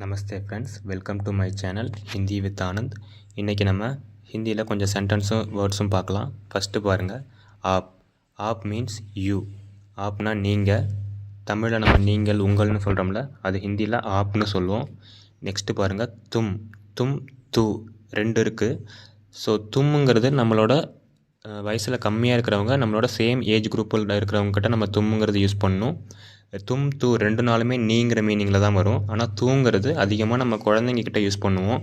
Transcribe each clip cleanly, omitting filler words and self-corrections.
Namaste friends, welcome to my channel Hindi with Anand. இன்றைக்கி நம்ம ஹிந்தியில் கொஞ்சம் சென்டென்ஸும் வேர்ட்ஸும் பார்க்கலாம். ஃபஸ்ட்டு பாருங்கள், ஆப். ஆப் மீன்ஸ் யூ. ஆப்னா நீங்கள். தமிழில் நம்ம நீங்கள் உங்கள்னு சொல்கிறோம்ல, அது ஹிந்தியில் ஆப்னு சொல்லுவோம். நெக்ஸ்ட்டு பாருங்கள், தும். தும் தூ ரெண்டு இருக்குது. ஸோ தும்முங்கிறது நம்மளோட வயசில் கம்மியாக இருக்கிறவங்க, நம்மளோட சேம் ஏஜ் குரூப்பில் இருக்கிறவங்ககிட்ட நம்ம தும்முங்கிறது யூஸ் பண்ணணும். தும் தூ ரெண்டு நாளுமே நீங்கிற மீனிங்கில் தான் வரும். ஆனால் தூங்கிறது அதிகமாக நம்ம குழந்தைங்கக்கிட்ட யூஸ் பண்ணுவோம்.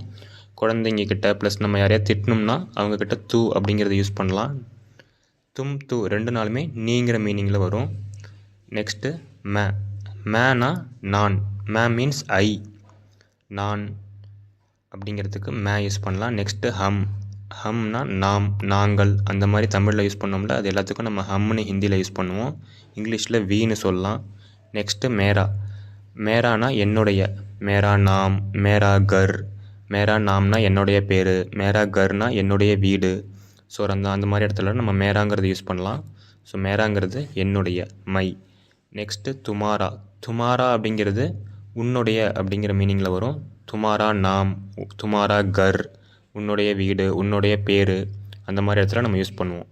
குழந்தைங்கக்கிட்ட ப்ளஸ் நம்ம யாரையா திட்டணும்னா அவங்கக்கிட்ட தூ அப்படிங்கிறத யூஸ் பண்ணலாம். தும் தூ ரெண்டு நாளுமே நீங்கிற மீனிங்கில் வரும். நெக்ஸ்ட்டு மே. மேனா நான். மே மீன்ஸ் ஐ. நான் அப்படிங்கிறதுக்கு மே யூஸ் பண்ணலாம். நெக்ஸ்ட்டு ஹம். ஹம்னா நாம், நாங்கள். அந்த மாதிரி தமிழில் யூஸ் பண்ணோம்ல, அது எல்லாத்துக்கும் நம்ம ஹம்னு ஹிந்தியில் யூஸ் பண்ணுவோம். இங்கிலீஷில் வீன்னு சொல்லலாம். நெக்ஸ்ட்டு மேரா. மேரானா என்னுடைய. மேரா நாம், மேரா கர். மேரா நாம்னா என்னுடைய பேர், மேரா கர்னா என்னுடைய வீடு. ஸோ அந்த மாதிரி இடத்துல நம்ம மேராங்கிறது யூஸ் பண்ணலாம். ஸோ மேராங்கிறது என்னுடைய, மை. நெக்ஸ்ட்டு துமாரா. துமாரா அப்படிங்கிறது உன்னுடைய அப்படிங்கிற மீனிங்கில் வரும். துமாரா நாம், துமாரா கர், உன்னுடைய வீடு, உன்னுடைய பேர், அந்த மாதிரி இடத்துல நம்ம யூஸ் பண்ணுவோம்.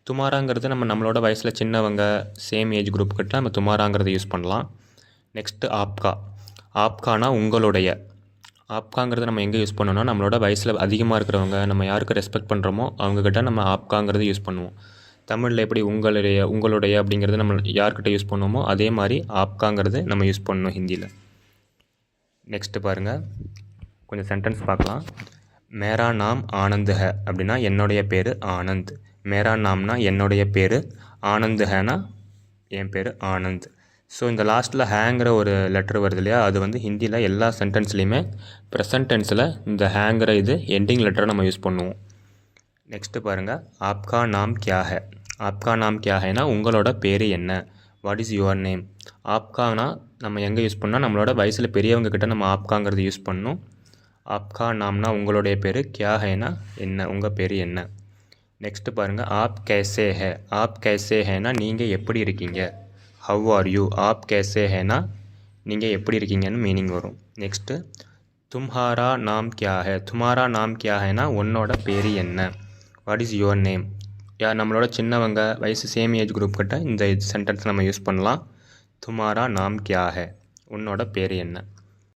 துமாராங்கிறது நம்மளோட வயசில் சின்னவங்க, சேம் ஏஜ் குரூப் கிட்ட நம்ம துமாராங்கிறத யூஸ் பண்ணலாம். நெக்ஸ்ட்டு ஆப்கா. ஆப்கானா உங்களுடைய. ஆப்காங்கிறத நம்ம எங்கே யூஸ் பண்ணோம்னா, நம்மளோட வயசில் அதிகமாக இருக்கிறவங்க, நம்ம யாருக்கு ரெஸ்பெக்ட் பண்ணுறோமோ அவங்கக்கிட்ட நம்ம ஆப்காங்கிறது யூஸ் பண்ணுவோம். தமிழில் எப்படி உங்களுடைய அப்படிங்கிறது நம்ம யார்கிட்ட யூஸ் பண்ணுவோமோ அதே மாதிரி ஆப்காங்கிறது நம்ம யூஸ் பண்ணணும் ஹிந்தியில். நெக்ஸ்ட்டு பாருங்கள், கொஞ்சம் சென்டென்ஸ் பார்க்கலாம். மேரா நாம் ஆனந்த் ஹை அப்படின்னா என்னுடைய பேர் ஆனந்த். மேரா நாம்னா என்னுடைய பேர், ஆனந்த் ஹேனா என் பேர் ஆனந்த். ஸோ இந்த லாஸ்ட்டில் ஹேங்கிற ஒரு லெட்டர் வருது இல்லையா, அது வந்து ஹிந்தியில் எல்லா சென்டென்ஸ்லேயுமே ப்ரெசன்ட் டென்ஸில் இந்த ஹேங்கிற இது எண்டிங் லெட்டரை நம்ம யூஸ் பண்ணுவோம். நெக்ஸ்ட்டு பாருங்கள், ஆப்கா நாம் கியா ஹை. ஆப்கா நாம் கியா ஹைனா உங்களோட பேர் என்ன. What is your name. ஆப்கானா நம்ம எங்கே யூஸ் பண்ணால் நம்மளோட வயசில் பெரியவங்க கிட்ட நம்ம ஆப்காங்கிறது யூஸ் பண்ணணும். ஆப்கா நாம்னா உங்களுடைய பேர், கியா ஹைனா என்ன, உங்கள் பேர் என்ன. நெக்ஸ்ட்டு பாருங்கள், ஆப் கேசே ஹே. ஆப் கேசே ஹேனா நீங்கள் எப்படி இருக்கீங்க. How are you. ஆப் கேசே ஹேனா நீங்கள் எப்படி இருக்கீங்கன்னு மீனிங் வரும். நெக்ஸ்ட்டு தும்ஹாரா நாம் கியா ஹே. தும்ஹாரா நாம் கியா ஹேனா உன்னோட பேர் என்ன. What is your name. நம்மளோட சின்னவங்க, வயசு சேம் ஏஜ் குரூப் கிட்ட இந்த சென்டென்ஸ் நம்ம யூஸ் பண்ணலாம். தும்ஹாரா நாம் கியா ஹே, உன்னோட பேர் என்ன.